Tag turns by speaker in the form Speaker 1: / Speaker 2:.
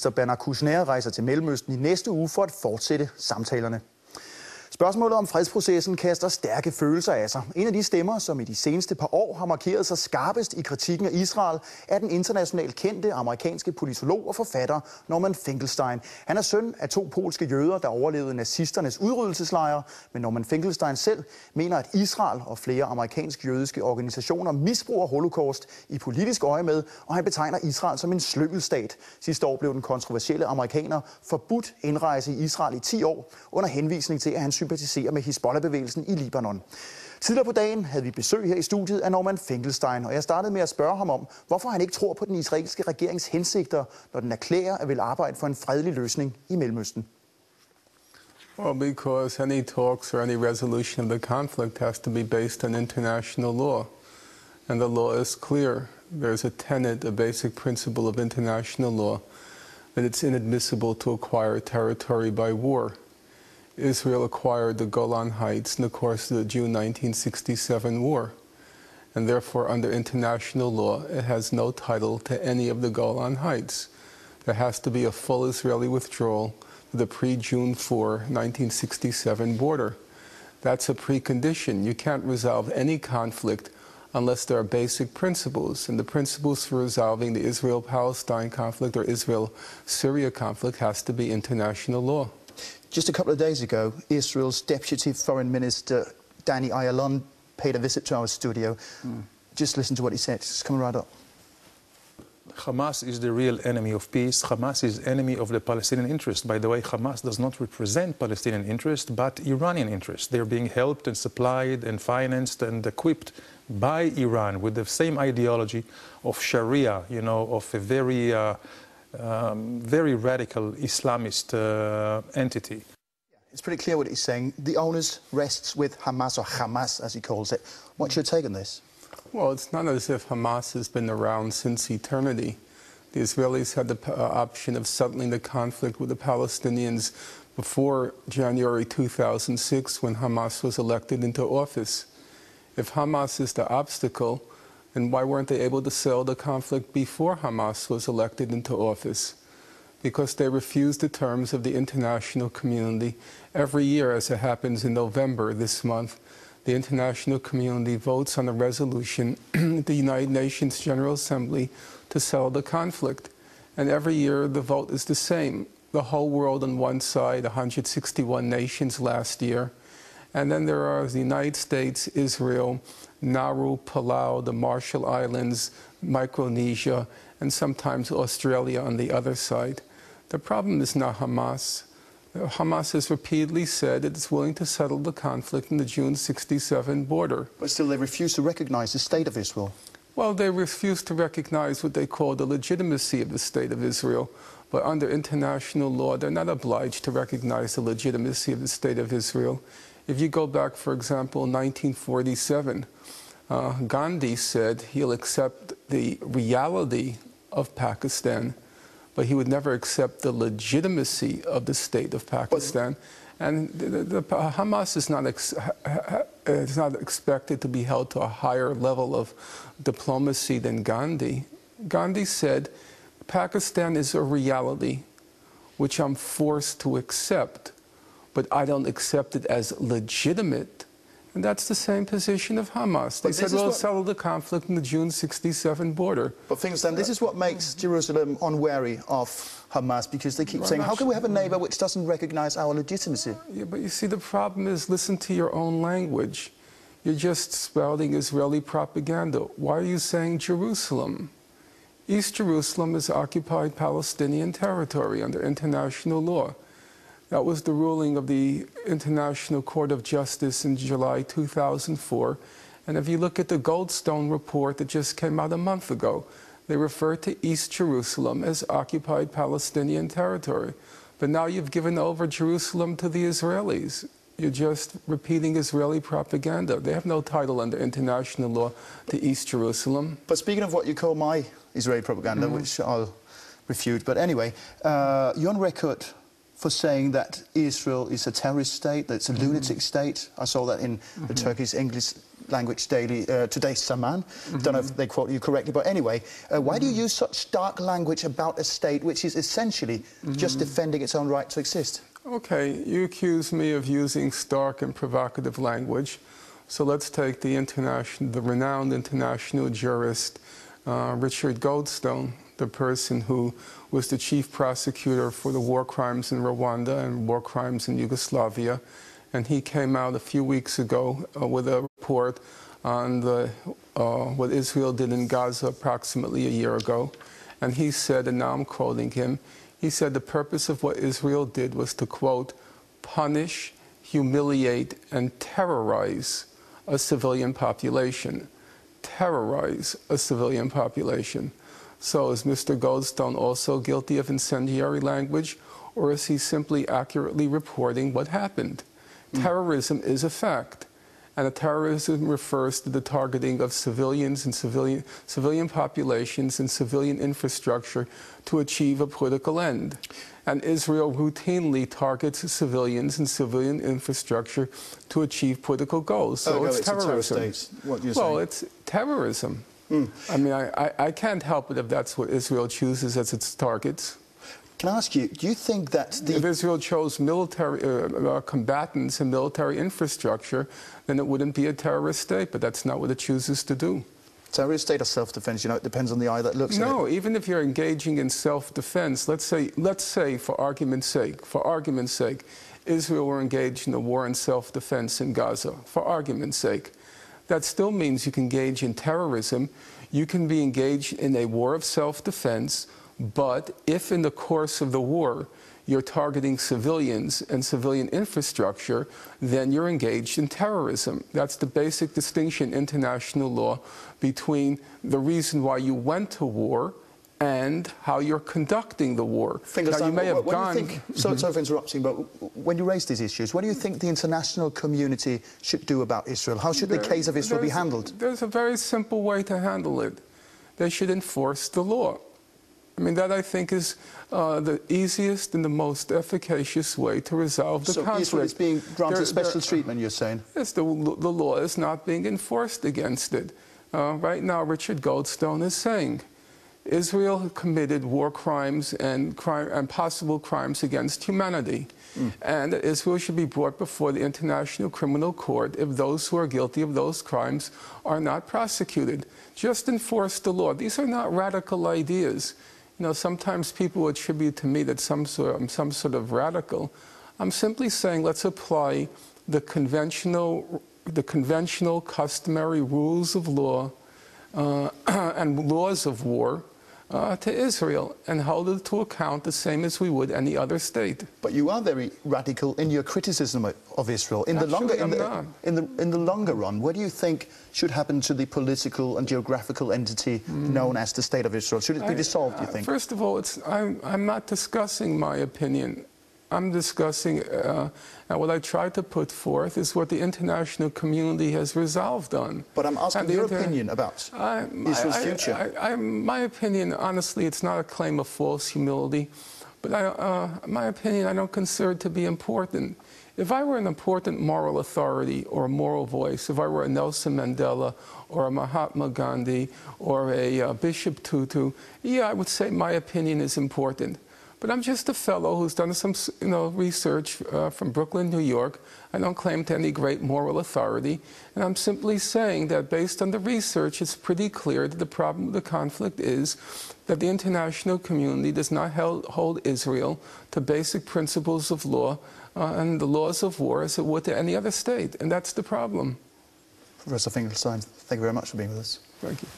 Speaker 1: Bernard Kouchner rejser til Mellemøsten i næste uge for at fortsætte samtalerne. Spørgsmålet om fredsprocessen kaster stærke følelser af sig. En af de stemmer, som i de seneste par år har markeret sig skarpest i kritikken af Israel, er den internationalt kendte amerikanske politolog og forfatter Norman Finkelstein. Han er søn af 2 polske jøder, der overlevede nazisternes udryddelseslejre, men Norman Finkelstein selv mener, at Israel og flere amerikansk-jødiske organisationer misbruger holocaust i politisk øje med, og han betegner Israel som en slyngelstat. Sidste år blev den kontroversielle amerikaner forbudt indrejse i Israel i 10 år, under henvisning til, at han sympatiserer med Hizbollah-bevægelsen i Libanon. Tidligere på dagen havde vi besøg her i studiet af Norman Finkelstein, og jeg startede med at spørge ham om, hvorfor han ikke tror på den israelske regerings hensigter, når den erklærer at vil arbejde for en fredelig løsning i Mellemøsten.
Speaker 2: Well, because any talks or any resolution of the conflict has to be based on international law. And the law is clear. There's a tenet, a basic principle of international law, that it's inadmissible to acquire territory by war. Israel acquired the Golan Heights in the course of the June 1967 war. And therefore, under international law, it has no title to any of the Golan Heights. There has to be a full Israeli withdrawal to the pre-June 4, 1967 border. That's a precondition. You can't resolve any conflict unless there are basic principles. And the principles for resolving the Israel-Palestine conflict or Israel-Syria conflict has to be international law.
Speaker 1: Just a couple of days ago, Israel's Deputy Foreign Minister, Danny Ayalon, paid a visit to our studio. Just listen to what he said. It's coming right up.
Speaker 3: Hamas is the real enemy of peace. Hamas is enemy of the Palestinian interest. By the way, Hamas does not represent Palestinian interest, but Iranian interest. They're being helped and supplied and financed and equipped by Iran with the same ideology of Sharia, you know, of a very radical Islamist entity.
Speaker 1: It's pretty clear what he's saying. The onus rests with Hamas, or Hamas as he calls it. What's your take on this?
Speaker 2: Well, it's not as if Hamas has been around since eternity. The Israelis had the option of settling the conflict with the Palestinians before January 2006 when Hamas was elected into office. If Hamas is the obstacle, then why weren't they able to settle the conflict before Hamas was elected into office? Because they refused the terms of the international community. Every year, as it happens in November this month, the international community votes on a resolution at the United Nations General Assembly to settle the conflict. And every year, the vote is the same. The whole world on one side, 161 nations last year. And then there are the United States, Israel, Nauru, Palau, the Marshall Islands, Micronesia, and sometimes Australia on the other side. The problem is not Hamas. Hamas has repeatedly said it is willing to settle the conflict in the June 67 border.
Speaker 1: But still they refuse to recognize the state of Israel.
Speaker 2: Well, they refuse to recognize what they call the legitimacy of the state of Israel. But under international law, they're not obliged to recognize the legitimacy of the state of Israel. If you go back, for example, 1947, Gandhi said he'll accept the reality of Pakistan, but he would never accept the legitimacy of the state of Pakistan. And Hamas is not expected to be held to a higher level of diplomacy than Gandhi. Gandhi said, Pakistan is a reality which I'm forced to accept, but I don't accept it as legitimate. And that's the same position of Hamas. They said, we'll settle the conflict in the June 67 border.
Speaker 1: But Finkelstein, this is what makes Jerusalem unwary of Hamas, because they keep saying, how can we have a neighbor which doesn't recognize our legitimacy?
Speaker 2: Yeah, but you see, the problem is, listen to your own language. You're just spouting Israeli propaganda. Why are you saying Jerusalem? East Jerusalem is occupied Palestinian territory under international law. That was the ruling of the International Court of Justice in July 2004. And if you look at the Goldstone report that just came out a month ago, they refer to East Jerusalem as occupied Palestinian territory. But now you've given over Jerusalem to the Israelis. You're just repeating Israeli propaganda. They have no title under international law to East Jerusalem.
Speaker 1: But speaking of what you call my Israeli propaganda, which I'll refute, but anyway, you're on record for saying that Israel is a terrorist state, that it's a lunatic state. I saw that in the Turkish English language daily today, Saman. Don't know if they quote you correctly, but anyway, why do you use such stark language about a state which is essentially just defending its own right to exist?
Speaker 2: Okay, you accuse me of using stark and provocative language. So let's take the renowned international jurist Richard Goldstone, the person who was the chief prosecutor for the war crimes in Rwanda and war crimes in Yugoslavia. And he came out a few weeks ago with a report on what Israel did in Gaza approximately a year ago. And he said, and now I'm quoting him, he said the purpose of what Israel did was to, quote, punish, humiliate, and terrorize a civilian population. Terrorize a civilian population. So is Mr. Goldstone also guilty of incendiary language, or is he simply accurately reporting what happened? Terrorism is a fact, and terrorism refers to the targeting of civilians and civilian populations and civilian infrastructure to achieve a political end. And Israel routinely targets civilians and civilian infrastructure to achieve political goals. So it's terrorism.
Speaker 1: What you're
Speaker 2: well,
Speaker 1: saying.
Speaker 2: it's terrorism. I mean, I can't help it if that's what Israel chooses as its targets.
Speaker 1: Can I ask you, do you think that
Speaker 2: If Israel chose military combatants and military infrastructure, then it wouldn't be a terrorist state, but that's not what it chooses to do.
Speaker 1: terrorist state or self-defense, you know, it depends on the eye that looks at it?
Speaker 2: No, even if you're engaging in self-defense, let's say for argument's sake, Israel were engaged in a war in self-defense in Gaza, for argument's sake. That still means you can engage in terrorism. You can be engaged in a war of self-defense, but if in the course of the war you're targeting civilians and civilian infrastructure, then you're engaged in terrorism. That's the basic distinction in international law between the reason why you went to war and how you're conducting the war.
Speaker 1: Finkelstein,
Speaker 2: now, you may have gone...
Speaker 1: Sorry for interrupting, but when you raise these issues, what do you think the international community should do about Israel? How should the case of Israel be handled?
Speaker 2: There's a very simple way to handle it. They should enforce the law. I mean, that I think is the easiest and the most efficacious way to resolve the conflict.
Speaker 1: So Israel is being granted special treatment, you're saying?
Speaker 2: Yes, the law is not being enforced against it. Right now, Richard Goldstone is saying Israel committed war crimes and possible crimes against humanity. And Israel should be brought before the International Criminal Court if those who are guilty of those crimes are not prosecuted. Just enforce the law. These are not radical ideas. You know, sometimes people attribute to me that I'm some sort of radical. I'm simply saying let's apply the conventional, customary rules of law and laws of war to Israel and hold it to account the same as we would any other state.
Speaker 1: But you are very radical in your criticism of Israel. In the longer run, what do you think should happen to the political and geographical entity known as the State of Israel? Should it be dissolved, do you think?
Speaker 2: First of all, I'm not discussing my opinion. I'm discussing, what I try to put forth is what the international community has resolved on.
Speaker 1: But I'm asking your opinion about Israel's future.
Speaker 2: My opinion, honestly, it's not a claim of false humility, but my opinion I don't consider it to be important. If I were an important moral authority or a moral voice, if I were a Nelson Mandela or a Mahatma Gandhi or a Bishop Tutu, yeah, I would say my opinion is important. But I'm just a fellow who's done some, research from Brooklyn, New York. I don't claim to any great moral authority. And I'm simply saying that based on the research, it's pretty clear that the problem with the conflict is that the international community does not hold Israel to basic principles of law and the laws of war as it would to any other state. And that's the problem.
Speaker 1: Professor Finkelstein, thank you very much for being with us.
Speaker 2: Thank you.